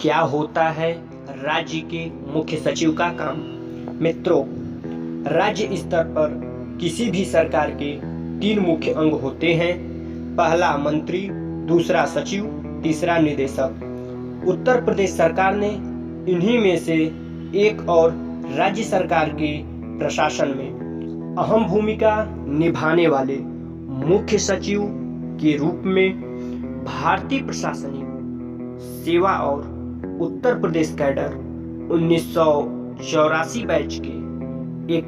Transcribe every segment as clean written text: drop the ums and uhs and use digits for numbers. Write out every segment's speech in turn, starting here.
क्या होता है राज्य के मुख्य सचिव का काम। मित्रों, राज्य स्तर पर किसी भी सरकार के 3 मुख्य अंग होते हैं। पहला मंत्री, दूसरा सचिव, तीसरा निदेशक। उत्तर प्रदेश सरकार ने इन्हीं में से एक और राज्य सरकार के प्रशासन में अहम भूमिका निभाने वाले मुख्य सचिव के रूप में भारतीय प्रशासनिक सेवा और उत्तर प्रदेश कैडर 1984 बैच के एक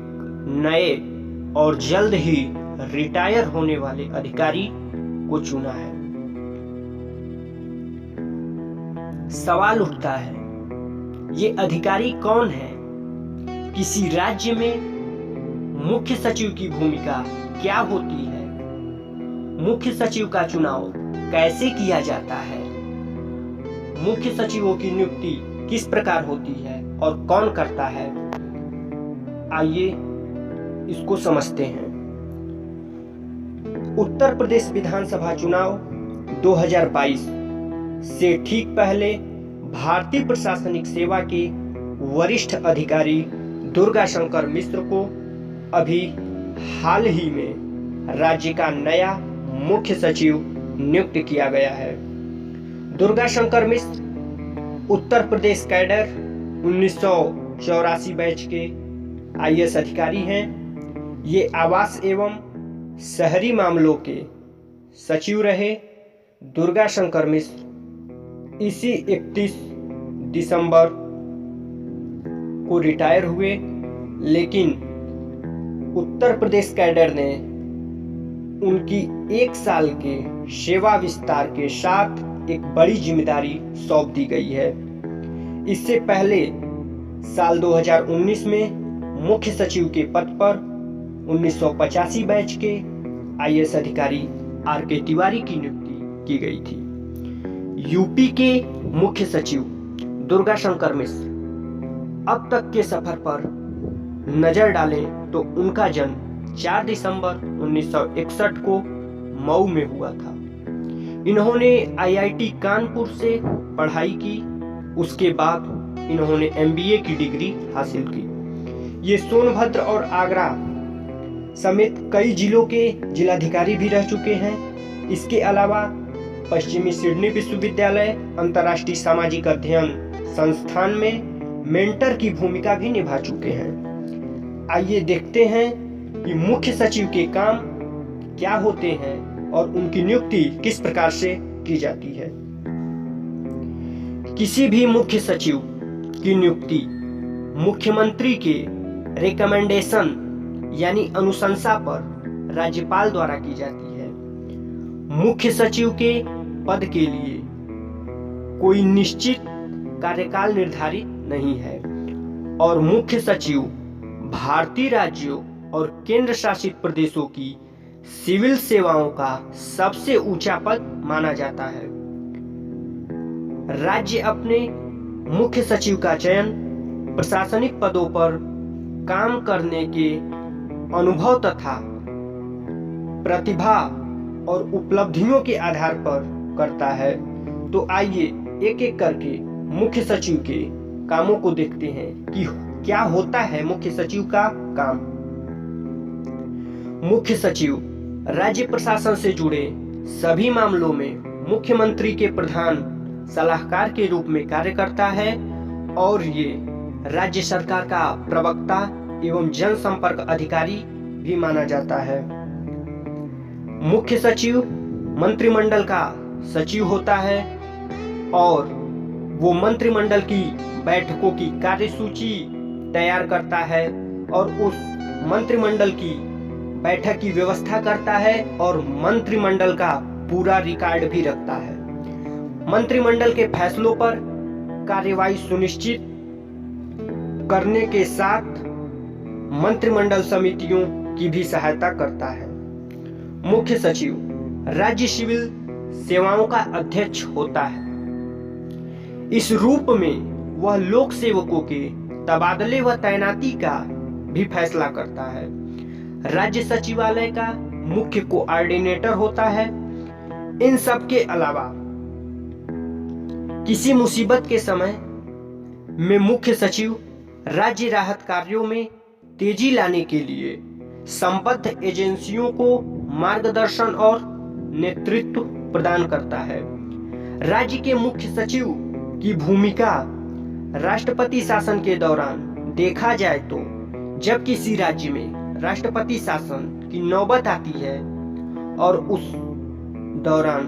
नए और जल्द ही रिटायर होने वाले अधिकारी को चुना है। सवाल उठता है, ये अधिकारी कौन है? किसी राज्य में मुख्य सचिव की भूमिका क्या होती है? मुख्य सचिव का चुनाव कैसे किया जाता है? मुख्य सचिवों की नियुक्ति किस प्रकार होती है और कौन करता है? आइए इसको समझते हैं। उत्तर प्रदेश विधानसभा चुनाव 2022 से ठीक पहले भारतीय प्रशासनिक सेवा के वरिष्ठ अधिकारी दुर्गा शंकर मिश्र को अभी हाल ही में राज्य का नया मुख्य सचिव नियुक्त किया गया है। दुर्गा शंकर मिश्र उत्तर प्रदेश कैडर 1984 बैच के IAS अधिकारी हैं। ये आवास एवं शहरी मामलों के सचिव रहे। दुर्गा शंकर मिश्र इसी 31 दिसंबर को रिटायर हुए, लेकिन उत्तर प्रदेश कैडर ने उनकी 1 साल के सेवा विस्तार के साथ एक बड़ी जिम्मेदारी सौंप दी गई है। इससे पहले साल 2019 में मुख्य सचिव के पद पर 1985 बैच के IAS अधिकारी RK तिवारी की नियुक्ति की गई थी। यूपी के मुख्य सचिव दुर्गा शंकर मिश्र अब तक के सफर पर नजर डालें तो उनका जन्म 4 दिसंबर 1961 को मऊ में हुआ था। इन्होंने IIT कानपुर से पढ़ाई की। उसके बाद इन्होंने MBA की डिग्री हासिल की। ये सोनभद्र और आगरा समेत कई जिलों के जिलाधिकारी भी रह चुके हैं। इसके अलावा पश्चिमी सिडनी विश्वविद्यालय अंतर्राष्ट्रीय सामाजिक अध्ययन संस्थान में मेंटर की भूमिका भी निभा चुके हैं। आइए देखते हैं कि मुख्य सचिव के काम क्या होते हैं और उनकी नियुक्ति किस प्रकार से की जाती है। किसी भी मुख्य सचिव की नियुक्ति मुख्यमंत्री के रिकमेंडेशन यानी अनुशंसा पर राज्यपाल द्वारा की जाती है। मुख्य सचिव के पद के लिए कोई निश्चित कार्यकाल निर्धारित नहीं है और मुख्य सचिव भारतीय राज्यों और केंद्र शासित प्रदेशों की सिविल सेवाओं का सबसे ऊंचा पद माना जाता है। राज्य अपने मुख्य सचिव का चयन प्रशासनिक पदों पर काम करने के अनुभव तथा प्रतिभा और उपलब्धियों के आधार पर करता है। तो आइए एक एक करके मुख्य सचिव के कामों को देखते हैं कि क्या होता है मुख्य सचिव का काम। मुख्य सचिव राज्य प्रशासन से जुड़े सभी मामलों में मुख्यमंत्री के प्रधान सलाहकार के रूप में कार्य करता है और ये राज्य सरकार का प्रवक्ता एवं जनसंपर्क अधिकारी भी माना जाता है। मुख्य सचिव मंत्रिमंडल का सचिव होता है और वो मंत्रिमंडल की बैठकों की कार्यसूची तैयार करता है और उस मंत्रिमंडल की बैठक की व्यवस्था करता है और मंत्रिमंडल का पूरा रिकॉर्ड भी रखता है। मंत्रिमंडल के फैसलों पर कार्यवाही सुनिश्चित करने के साथ मंत्रिमंडल समितियों की भी सहायता करता है। मुख्य सचिव राज्य सिविल सेवाओं का अध्यक्ष होता है। इस रूप में वह लोक सेवकों के तबादले व तैनाती का भी फैसला करता है। राज्य सचिवालय का मुख्य कोऑर्डिनेटर होता है। इन सब के अलावा किसी मुसीबत के समय में मुख्य सचिव राज्य राहत कार्यों में तेजी लाने के लिए संबद्ध एजेंसियों को मार्गदर्शन और नेतृत्व प्रदान करता है। राज्य के मुख्य सचिव की भूमिका राष्ट्रपति शासन के दौरान देखा जाए तो जब किसी राज्य में राष्ट्रपति शासन की नौबत आती है और उस दौरान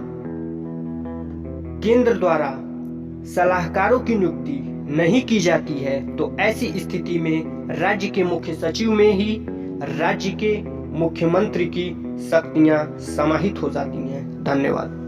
केंद्र द्वारा सलाहकारों की नियुक्ति नहीं की जाती है तो ऐसी स्थिति में राज्य के मुख्य सचिव में ही राज्य के मुख्यमंत्री की शक्तियां समाहित हो जाती हैं। धन्यवाद।